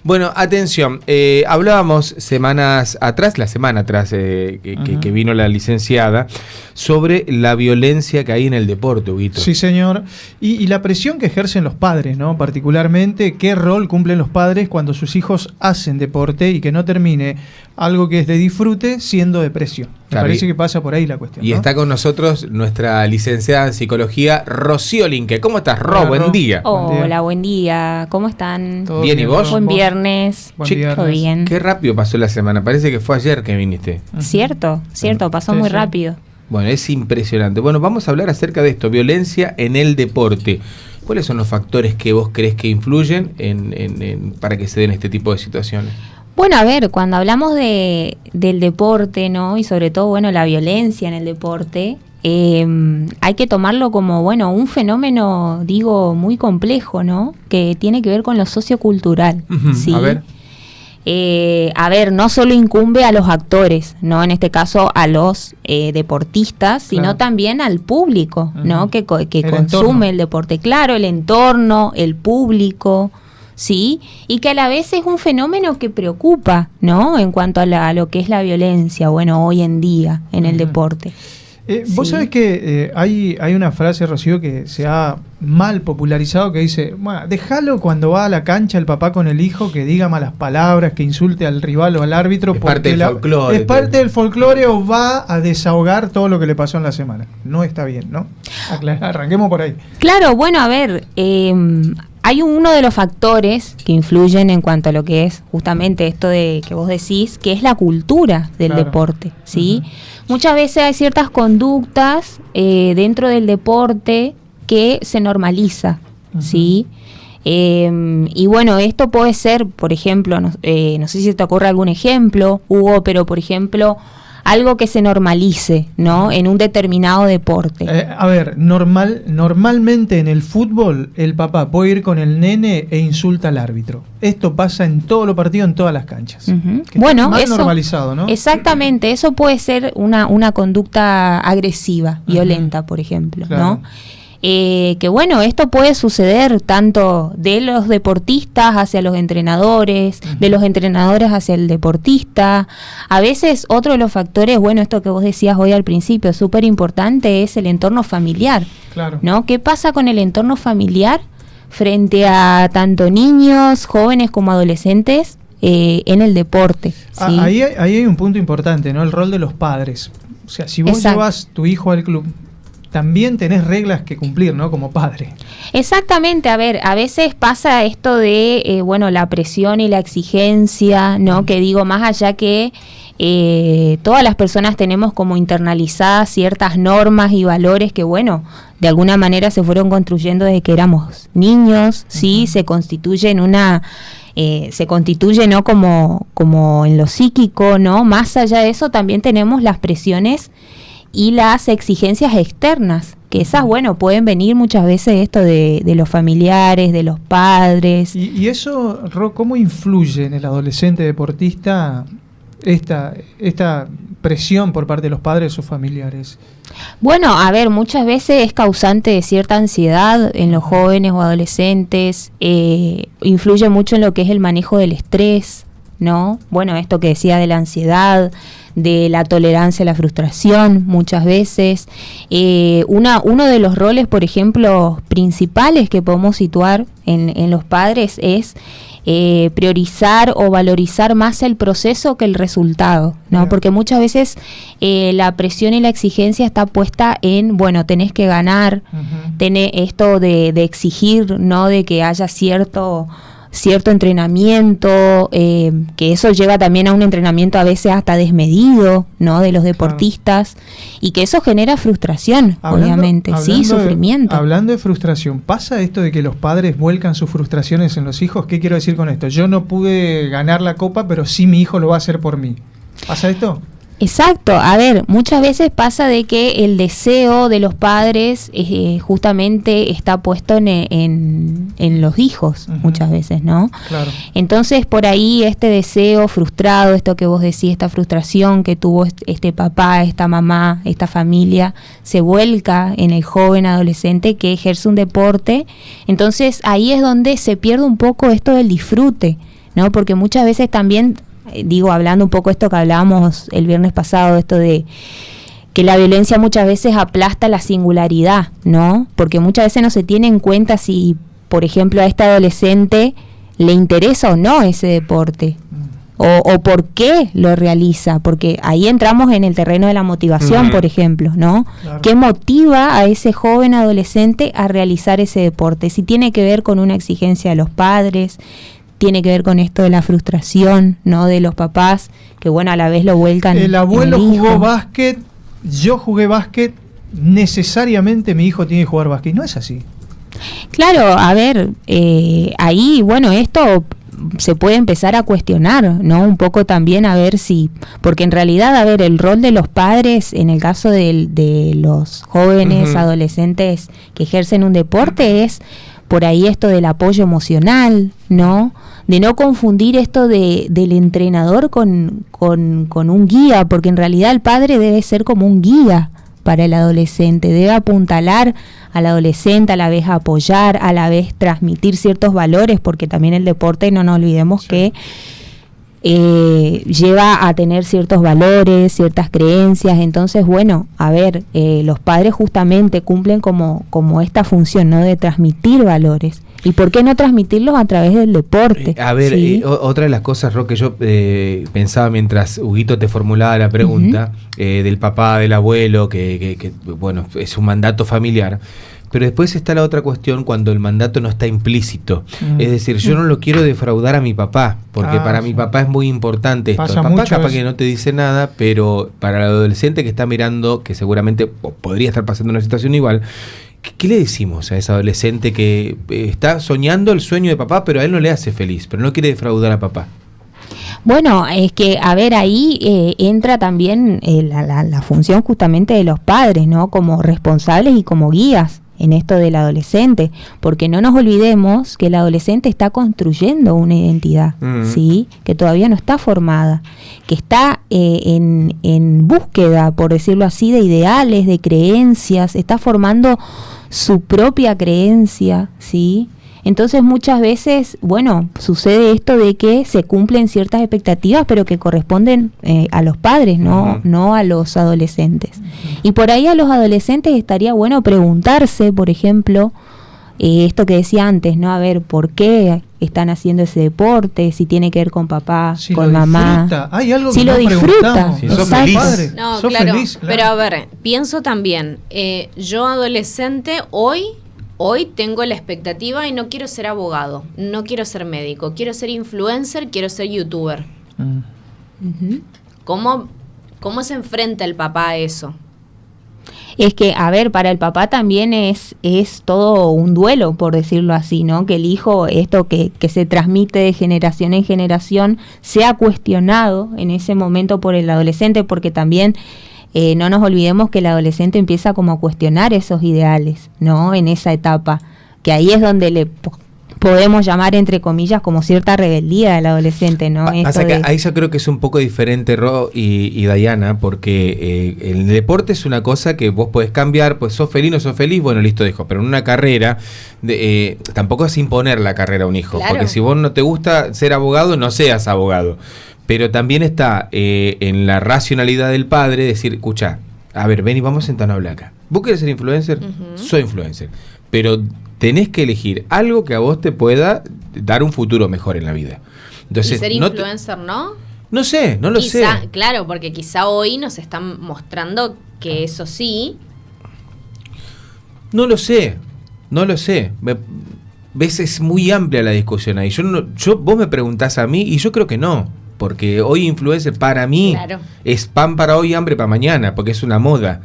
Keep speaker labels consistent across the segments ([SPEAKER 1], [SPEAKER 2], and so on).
[SPEAKER 1] Bueno, atención, hablábamos la semana atrás que vino la licenciada, sobre la violencia que hay en el deporte, Huguito.
[SPEAKER 2] Sí, señor. Y la presión que ejercen los padres, ¿no? Particularmente, qué rol cumplen los padres cuando sus hijos hacen deporte y que no termine algo que es de disfrute siendo de presión. Me parece que pasa por ahí la cuestión,
[SPEAKER 1] Y
[SPEAKER 2] ¿no?
[SPEAKER 1] está con nosotros nuestra licenciada en psicología, Rocío Linke. ¿Cómo estás, Ro? Buen día.
[SPEAKER 3] Hola, buen día. ¿Cómo están?
[SPEAKER 2] ¿Todo
[SPEAKER 1] Bien, ¿y vos?
[SPEAKER 3] Buen viernes.
[SPEAKER 2] Buen viernes.
[SPEAKER 3] Todo bien.
[SPEAKER 1] Qué rápido pasó la semana. Parece que fue ayer que viniste.
[SPEAKER 3] Cierto, pasó
[SPEAKER 2] Sí,
[SPEAKER 3] muy
[SPEAKER 2] sí.
[SPEAKER 3] rápido.
[SPEAKER 1] Bueno, es impresionante. Bueno, vamos a hablar acerca de esto, violencia en el deporte. ¿Cuáles son los factores que vos crees que influyen para que se den este tipo de situaciones?
[SPEAKER 3] Bueno, a ver, cuando hablamos del deporte, ¿no? Y sobre todo, bueno, la violencia en el deporte, hay que tomarlo como, bueno, un fenómeno, digo, muy complejo, ¿no? Que tiene que ver con lo sociocultural, ¿sí?
[SPEAKER 1] A ver.
[SPEAKER 3] No solo incumbe a los actores, ¿no? En este caso a los deportistas, sino
[SPEAKER 2] Claro.
[SPEAKER 3] también al público, ¿no? Que
[SPEAKER 2] El
[SPEAKER 3] consume
[SPEAKER 2] entorno.
[SPEAKER 3] el deporte. Claro, el entorno, el público, ¿sí? Y que a la vez es un fenómeno que preocupa, ¿no? En cuanto a lo que es la violencia, bueno, hoy en día en el deporte.
[SPEAKER 2] Vos
[SPEAKER 3] Sí.
[SPEAKER 2] sabés que hay una frase, Rocío, que se ha mal popularizado que dice, bueno, déjalo cuando va a la cancha el papá con el hijo que diga malas palabras, que insulte al rival o al árbitro.
[SPEAKER 1] Es parte del folclore.
[SPEAKER 2] Es parte del folclore o va a desahogar todo lo que le pasó en la semana. No está bien, ¿no? Arranquemos por ahí.
[SPEAKER 3] Claro, bueno, a ver, hay uno de los factores que influyen en cuanto a lo que es justamente esto de que vos decís, que es la cultura del
[SPEAKER 2] Claro.
[SPEAKER 3] deporte, ¿sí? Muchas veces hay ciertas conductas dentro del deporte que se normaliza, ¿sí? Y bueno, esto puede ser, por ejemplo, no sé si te ocurre algún ejemplo, Hugo, pero por ejemplo, algo que se normalice, ¿no? En un determinado deporte.
[SPEAKER 2] A ver, normalmente en el fútbol el papá puede ir con el nene e insulta al árbitro. Esto pasa en todos los partidos, en todas las canchas.
[SPEAKER 3] Ujú.
[SPEAKER 2] Que
[SPEAKER 3] Bueno,
[SPEAKER 2] está mal
[SPEAKER 3] eso,
[SPEAKER 2] normalizado, ¿no?
[SPEAKER 3] exactamente, eso puede ser una conducta agresiva, violenta, por ejemplo,
[SPEAKER 2] Claro.
[SPEAKER 3] ¿no? Que bueno, esto puede suceder tanto de los deportistas hacia los entrenadores, de los entrenadores hacia el deportista. A veces otro de los factores, bueno, esto que vos decías hoy al principio, súper importante, es el entorno familiar,
[SPEAKER 2] Claro.
[SPEAKER 3] ¿no? ¿Qué pasa con el entorno familiar frente a tanto niños, jóvenes como adolescentes en el deporte? ¿sí?
[SPEAKER 2] Ahí hay un punto importante, ¿no? El rol de los padres. O sea, si vos
[SPEAKER 3] Exacto.
[SPEAKER 2] llevas tu hijo al club, también tenés reglas que cumplir, ¿no? Como padre.
[SPEAKER 3] Exactamente, a ver, a veces pasa esto de, bueno, la presión y la exigencia, ¿no? Que digo, más allá que todas las personas tenemos como internalizadas ciertas normas y valores que, bueno, de alguna manera se fueron construyendo desde que éramos niños, ¿sí? Se constituye en se constituye, ¿no? Como en lo psíquico, ¿no? Más allá de eso también tenemos las presiones y las exigencias externas, que esas, bueno, pueden venir muchas veces esto de los familiares, de los padres.
[SPEAKER 2] Y eso, Ro, ¿cómo influye en el adolescente deportista esta presión por parte de los padres o sus familiares?
[SPEAKER 3] Bueno, a ver, muchas veces es causante de cierta ansiedad en los jóvenes o adolescentes, influye mucho en lo que es el manejo del estrés, ¿no? Bueno, esto que decía de la ansiedad, de la tolerancia a la frustración, muchas veces. Uno de los roles, por ejemplo, principales que podemos situar en los padres es priorizar o valorizar más el proceso que el resultado, ¿no?
[SPEAKER 2] Bien.
[SPEAKER 3] Porque muchas veces la presión y la exigencia está puesta en, bueno, tenés que ganar, tenés esto de exigir, ¿no? De que haya cierto entrenamiento, que eso lleva también a un entrenamiento a veces hasta desmedido, ¿no? De los deportistas, y que eso genera frustración, obviamente, sí, sufrimiento.
[SPEAKER 2] Hablando de frustración, ¿pasa esto de que los padres vuelcan sus frustraciones en los hijos? ¿Qué quiero decir con esto? Yo no pude ganar la copa, pero sí mi hijo lo va a hacer por mí. ¿Pasa esto?
[SPEAKER 3] Exacto, a ver, muchas veces pasa de que el deseo de los padres justamente está puesto en los hijos, muchas veces, ¿no?
[SPEAKER 2] Claro.
[SPEAKER 3] Entonces, por ahí este deseo frustrado, esto que vos decís, esta frustración que tuvo este papá, esta mamá, esta familia, se vuelca en el joven adolescente que ejerce un deporte. Entonces, ahí es donde se pierde un poco esto del disfrute, ¿no? Porque muchas veces también, digo, hablando un poco esto que hablábamos el viernes pasado, esto de que la violencia muchas veces aplasta la singularidad, ¿no? Porque muchas veces no se tiene en cuenta si, por ejemplo, a este adolescente le interesa o no ese deporte. O por qué lo realiza, porque ahí entramos en el terreno de la motivación, por ejemplo, ¿no? Claro. ¿Qué motiva a ese joven adolescente a realizar ese deporte? Si tiene que ver con una exigencia de los padres, tiene que ver con esto de la frustración, ¿no? De los papás, que bueno, a la vez lo vuelcan.
[SPEAKER 2] El abuelo jugó básquet, yo jugué básquet, necesariamente mi hijo tiene que jugar básquet. No es así.
[SPEAKER 3] Claro, a ver, ahí, bueno, esto se puede empezar a cuestionar, ¿no? Un poco también a ver si, porque en realidad, a ver, el rol de los padres en el caso de los jóvenes, adolescentes que ejercen un deporte es por ahí esto del apoyo emocional, ¿no? De no confundir esto del entrenador con un guía, porque en realidad el padre debe ser como un guía para el adolescente, debe apuntalar al adolescente, a la vez apoyar, a la vez transmitir ciertos valores, porque también el deporte, no nos olvidemos que lleva a tener ciertos valores, ciertas creencias. Entonces, bueno, a ver, los padres justamente cumplen como esta función, ¿no? De transmitir valores. ¿Y por qué no transmitirlos a través del deporte?
[SPEAKER 1] A ver, ¿sí? Otra de las cosas, Ro, que yo pensaba mientras Huguito te formulaba la pregunta, del papá, del abuelo, que bueno, es un mandato familiar. Pero después está la otra cuestión cuando el mandato no está implícito. Es decir, yo no lo quiero defraudar a mi papá, porque para mi papá es muy importante esto.
[SPEAKER 2] Pasa
[SPEAKER 1] el papá capaz
[SPEAKER 2] eso.
[SPEAKER 1] que no te dice nada, pero para el adolescente que está mirando, que seguramente podría estar pasando una situación igual, ¿qué le decimos a ese adolescente que está soñando el sueño de papá, pero a él no le hace feliz, pero no quiere defraudar a papá?
[SPEAKER 3] Bueno, es que, a ver, ahí entra también la función justamente de los padres, ¿no? Como responsables y como guías en esto del adolescente, porque no nos olvidemos que el adolescente está construyendo una identidad, ¿sí? Que todavía no está formada, que está en búsqueda, por decirlo así, de ideales, de creencias, está formando su propia creencia, ¿sí? Entonces muchas veces, bueno, sucede esto de que se cumplen ciertas expectativas, pero que corresponden a los padres, no a los adolescentes. Y por ahí a los adolescentes estaría bueno preguntarse, por ejemplo, esto que decía antes, ¿no? A ver, ¿por qué están haciendo ese deporte? Si tiene que ver con papá,
[SPEAKER 2] si
[SPEAKER 3] con mamá.
[SPEAKER 2] Disfruta. Hay algo
[SPEAKER 3] si
[SPEAKER 2] que
[SPEAKER 3] lo
[SPEAKER 2] no
[SPEAKER 3] disfruta.
[SPEAKER 1] Si sos feliz.
[SPEAKER 2] Padre,
[SPEAKER 4] no,
[SPEAKER 2] sos
[SPEAKER 4] claro,
[SPEAKER 2] feliz, claro.
[SPEAKER 4] Pero a ver, pienso también, yo adolescente hoy tengo la expectativa y no quiero ser abogado, no quiero ser médico, quiero ser influencer, quiero ser youtuber. ¿Cómo se enfrenta el papá a eso?
[SPEAKER 3] Es que, a ver, para el papá también es todo un duelo, por decirlo así, ¿no? Que el hijo, esto que se transmite de generación en generación, sea cuestionado en ese momento por el adolescente, porque también no nos olvidemos que el adolescente empieza como a cuestionar esos ideales, ¿no? En esa etapa, que ahí es donde le podemos llamar, entre comillas, como cierta rebeldía del adolescente, ¿no?
[SPEAKER 1] Pasa que ahí yo creo que es un poco diferente, Ro y Dayana, porque el deporte es una cosa que vos podés cambiar, pues sos feliz, no sos feliz, bueno, listo, dejo. Pero en una carrera, tampoco es imponer la carrera a un hijo,
[SPEAKER 4] claro.
[SPEAKER 1] Porque si vos no te gusta ser abogado, no seas abogado. Pero también está en la racionalidad del padre decir, escucha, a ver, ven y vamos a sentarnos a hablar acá. ¿Vos querés ser influencer? Soy influencer. Pero tenés que elegir algo que a vos te pueda dar un futuro mejor en la vida. Entonces,
[SPEAKER 4] y ser influencer, ¿no?
[SPEAKER 1] No sé, no lo sé.
[SPEAKER 4] Claro, porque quizá hoy nos están mostrando que eso sí.
[SPEAKER 1] No lo sé. Ves, es muy amplia la discusión ahí. Vos me preguntás a mí y yo creo que no. Porque hoy influencer para mí es pan para hoy, hambre para mañana, porque es una moda.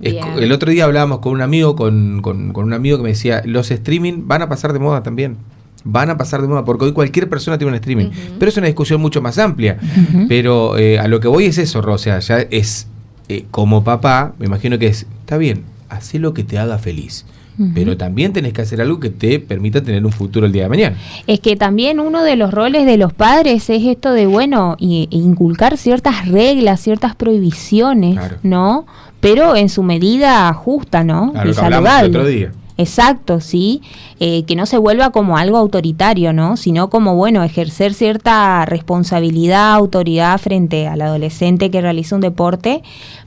[SPEAKER 1] El otro día hablábamos con un amigo, con un amigo que me decía, los streaming van a pasar de moda también. Van a pasar de moda, porque hoy cualquier persona tiene un streaming. Pero es una discusión mucho más amplia. Pero a lo que voy es eso, Ro, o sea, ya es como papá, me imagino que está bien, haz lo que te haga feliz. Pero también tenés que hacer algo que te permita tener un futuro el día de mañana. Es
[SPEAKER 3] que también uno de los roles de los padres es esto de, bueno, inculcar ciertas reglas, ciertas prohibiciones, ¿no? Pero en su medida justa, ¿no?
[SPEAKER 1] Claro,
[SPEAKER 3] y
[SPEAKER 1] que hablamos el otro día.
[SPEAKER 3] Exacto, sí, que no se vuelva como algo autoritario, ¿no? Sino como, bueno, ejercer cierta responsabilidad, autoridad frente al adolescente que realiza un deporte,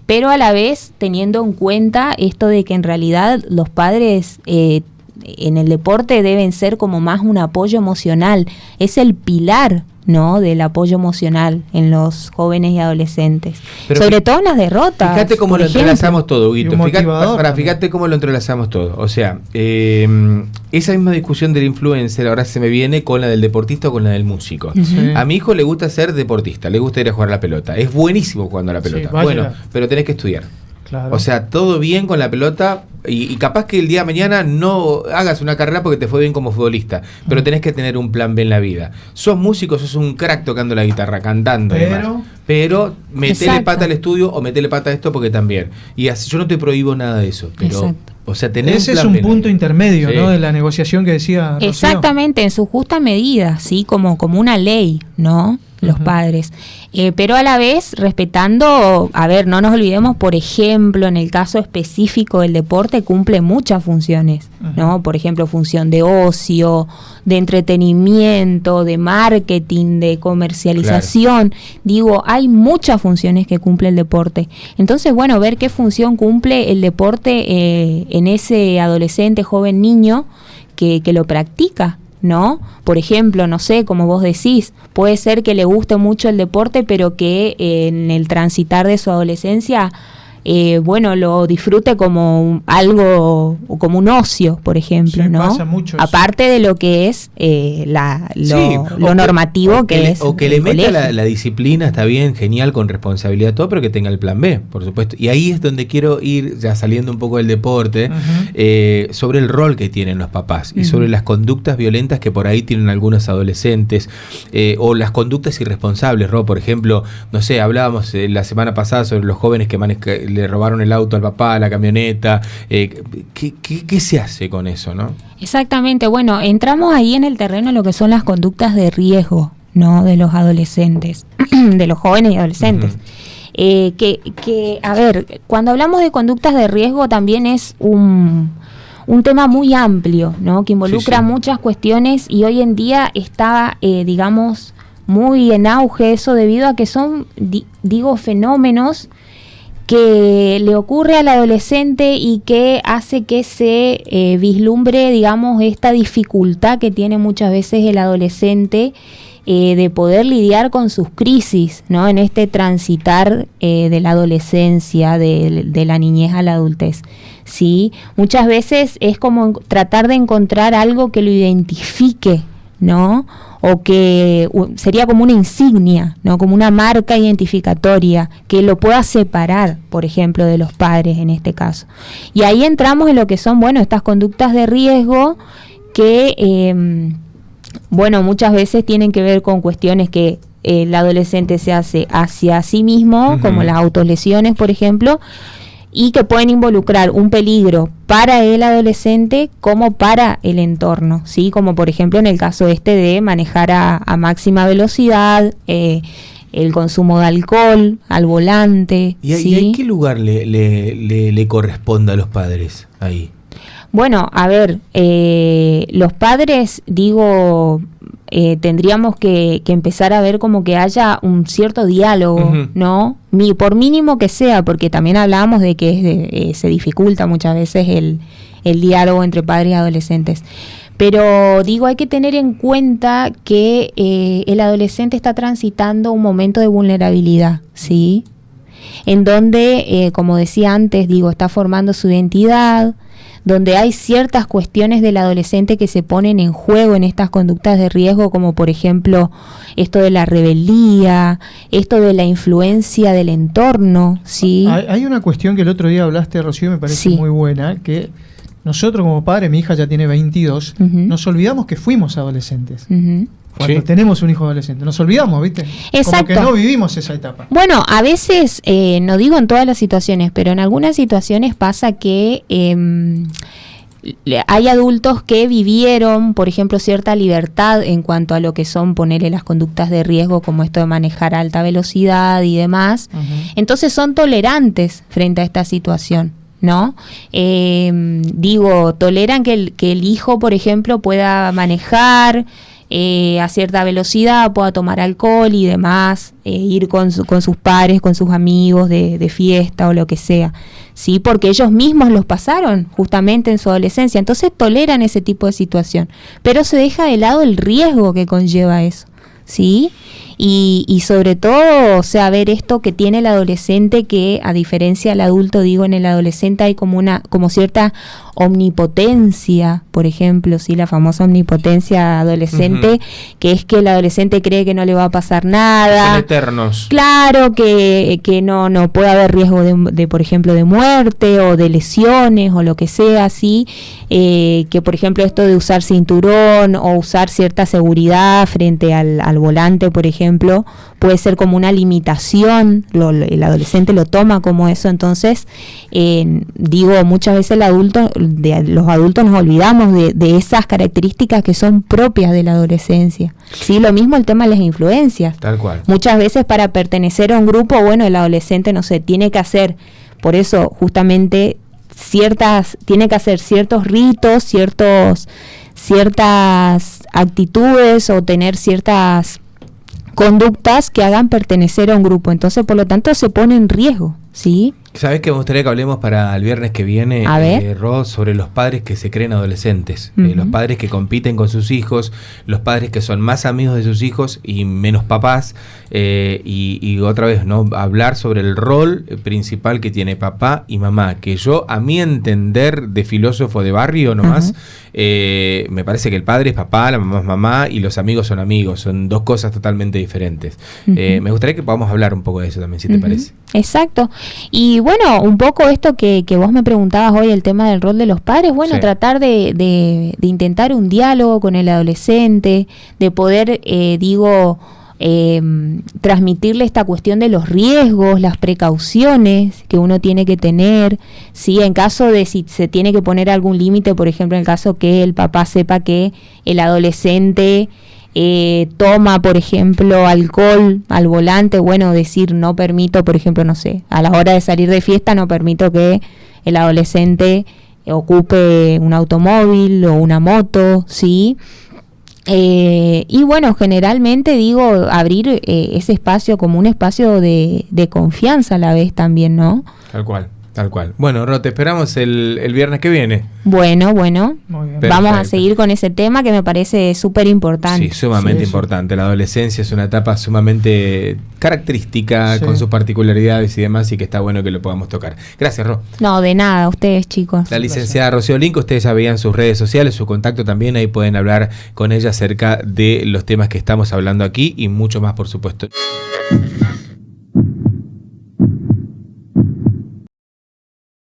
[SPEAKER 3] pero a la vez teniendo en cuenta esto de que en realidad los padres en el deporte deben ser como más un apoyo emocional, es el pilar, ¿no?, del apoyo emocional en los jóvenes y adolescentes, pero sobre todo en las derrotas.
[SPEAKER 1] Fíjate cómo lo entrelazamos todo, Huguito. Fíjate cómo lo entrelazamos todo. O sea, esa misma discusión del influencer ahora se me viene con la del deportista o con la del músico. Sí. A mi hijo le gusta ser deportista, le gusta ir a jugar a la pelota. Es buenísimo jugando a la pelota. Sí, bueno, pero tenés que estudiar. Claro. O sea, todo bien con la pelota y capaz que el día de mañana no hagas una carrera porque te fue bien como futbolista, pero tenés que tener un plan B en la vida. Sos músico, sos un crack tocando la guitarra, cantando, pero metele pata al estudio o metele pata a esto porque también. Y así, yo no te prohíbo nada de eso, pero o sea,
[SPEAKER 2] ese es un punto intermedio, ¿no?, de la negociación que decía Rocío.
[SPEAKER 3] Exactamente, en su justa medida, sí, como una ley, ¿no?, los padres, pero a la vez respetando, a ver, no nos olvidemos, por ejemplo, en el caso específico del deporte cumple muchas funciones, ¿no? Por ejemplo, función de ocio, de entretenimiento, de marketing, de comercialización. Claro. Digo, hay muchas funciones que cumple el deporte. Entonces, bueno, ver qué función cumple el deporte en ese adolescente, joven, niño que lo practica, ¿no? Por ejemplo, no sé, como vos decís, puede ser que le guste mucho el deporte, pero que en el transitar de su adolescencia, bueno, lo disfrute como algo, como un ocio, por ejemplo, sí, ¿no?
[SPEAKER 2] Pasa mucho eso.
[SPEAKER 3] Aparte de lo que es lo normativo que es.
[SPEAKER 1] O que le meta la disciplina, está bien, genial, con responsabilidad, todo, pero que tenga el plan B, por supuesto. Y ahí es donde quiero ir, ya saliendo un poco del deporte, sobre el rol que tienen los papás y sobre las conductas violentas que por ahí tienen algunos adolescentes, o las conductas irresponsables, ¿no? Por ejemplo, no sé, hablábamos la semana pasada sobre los jóvenes que le robaron el auto al papá, la camioneta. ¿Qué se hace con eso, no?
[SPEAKER 3] Exactamente, bueno, entramos ahí en el terreno de lo que son las conductas de riesgo, ¿no?, de los adolescentes, de los jóvenes y adolescentes. A ver, cuando hablamos de conductas de riesgo también es un tema muy amplio, ¿no?, que involucra muchas cuestiones y hoy en día está, digamos, muy en auge eso debido a que son, fenómenos que le ocurre al adolescente y que hace que se vislumbre, digamos, esta dificultad que tiene muchas veces el adolescente de poder lidiar con sus crisis, ¿no?, en este transitar de la adolescencia, de la niñez a la adultez. ¿Sí? Muchas veces es como tratar de encontrar algo que lo identifique, ¿no?, o que sería como una insignia, ¿no?, como una marca identificatoria que lo pueda separar, por ejemplo, de los padres en este caso. Y ahí entramos en lo que son, bueno, estas conductas de riesgo que, bueno, muchas veces tienen que ver con cuestiones que el adolescente se hace hacia sí mismo, como las autolesiones, por ejemplo, y que pueden involucrar un peligro para el adolescente como para el entorno, ¿sí? Como por ejemplo en el caso de manejar a máxima velocidad, el consumo de alcohol al volante.
[SPEAKER 1] ¿Y en qué lugar le corresponde a los padres ahí?
[SPEAKER 3] Bueno, a ver, los padres, tendríamos que empezar a ver como que haya un cierto diálogo, ¿no? Por mínimo que sea, porque también hablábamos de que se dificulta muchas veces el diálogo entre padres y adolescentes. Pero hay que tener en cuenta que el adolescente está transitando un momento de vulnerabilidad, ¿sí? En donde, como decía antes, está formando su identidad, donde hay ciertas cuestiones del adolescente que se ponen en juego en estas conductas de riesgo, como por ejemplo esto de la rebeldía, esto de la influencia del entorno, ¿sí?
[SPEAKER 2] Hay una cuestión que el otro día hablaste, Rocío, me parece muy buena, que nosotros como padres, mi hija ya tiene 22, nos olvidamos que fuimos adolescentes. Cuando tenemos un hijo adolescente, nos olvidamos, ¿viste?
[SPEAKER 3] Exacto.
[SPEAKER 2] Como que no vivimos esa etapa.
[SPEAKER 3] Bueno, a veces, no digo en todas las situaciones, pero en algunas situaciones pasa que hay adultos que vivieron, por ejemplo, cierta libertad en cuanto a lo que son ponerle las conductas de riesgo, como esto de manejar a alta velocidad y demás. Entonces son tolerantes frente a esta situación, ¿no? Toleran que el hijo, por ejemplo, pueda manejar a cierta velocidad, pueda tomar alcohol y demás, ir con sus pares, con sus amigos de fiesta o lo que sea, ¿sí? Porque ellos mismos los pasaron justamente en su adolescencia, entonces toleran ese tipo de situación, pero se deja de lado el riesgo que conlleva eso, ¿sí? Y sobre todo, o sea, ver esto que tiene el adolescente, que a diferencia del adulto, en el adolescente hay como cierta omnipotencia, por ejemplo, sí, la famosa omnipotencia adolescente, que es que el adolescente cree que no le va a pasar nada.
[SPEAKER 1] Son eternos.
[SPEAKER 3] Claro, que no puede haber riesgo de, por ejemplo, de muerte o de lesiones o lo que sea, sí, que por ejemplo esto de usar cinturón o usar cierta seguridad frente al volante, por ejemplo, puede ser como una limitación, el adolescente lo toma como eso, entonces muchas veces los adultos nos olvidamos de esas características que son propias de la adolescencia. Sí, lo mismo el tema de las influencias.
[SPEAKER 1] Tal cual.
[SPEAKER 3] Muchas veces para pertenecer a un grupo, el adolescente, tiene que hacer, por eso justamente tiene que hacer ciertos ritos, ciertas actitudes o tener ciertas conductas que hagan pertenecer a un grupo. Entonces, por lo tanto, se pone en riesgo, ¿sí?
[SPEAKER 1] ¿Sabés que me gustaría que hablemos para el viernes que viene, Ro, sobre los padres que se creen adolescentes? Los padres que compiten con sus hijos, los padres que son más amigos de sus hijos y menos papás, y otra vez, ¿no? Hablar sobre el rol principal que tiene papá y mamá, que yo, a mi entender de filósofo de barrio nomás, me parece que el padre es papá, la mamá es mamá y los amigos son dos cosas totalmente diferentes. Me gustaría que podamos hablar un poco de eso también, si te parece.
[SPEAKER 3] Exacto. Y bueno, un poco esto que vos me preguntabas hoy, el tema del rol de los padres, sí. Tratar de intentar un diálogo con el adolescente, de poder, transmitirle esta cuestión de los riesgos, las precauciones que uno tiene que tener, ¿sí? En caso de si se tiene que poner algún límite, por ejemplo, en el caso que el papá sepa que el adolescente toma, por ejemplo, alcohol al volante, decir no permito, por ejemplo, a la hora de salir de fiesta no permito que el adolescente ocupe un automóvil o una moto, ¿sí? Y generalmente abrir ese espacio como un espacio de confianza a la vez también, ¿no?
[SPEAKER 1] Tal cual. Bueno, Ro, te esperamos el viernes que viene.
[SPEAKER 3] Bueno. Muy bien. Vamos a seguir con ese tema que me parece súper importante.
[SPEAKER 1] Sí, sumamente importante. La adolescencia es una etapa sumamente característica, con sus particularidades y demás, y que está bueno que lo podamos tocar. Gracias, Ro.
[SPEAKER 3] No, de nada, ustedes, chicos.
[SPEAKER 1] La licenciada Rocío Linco, ustedes ya veían sus redes sociales, su contacto también, ahí pueden hablar con ella acerca de los temas que estamos hablando aquí y mucho más, por supuesto.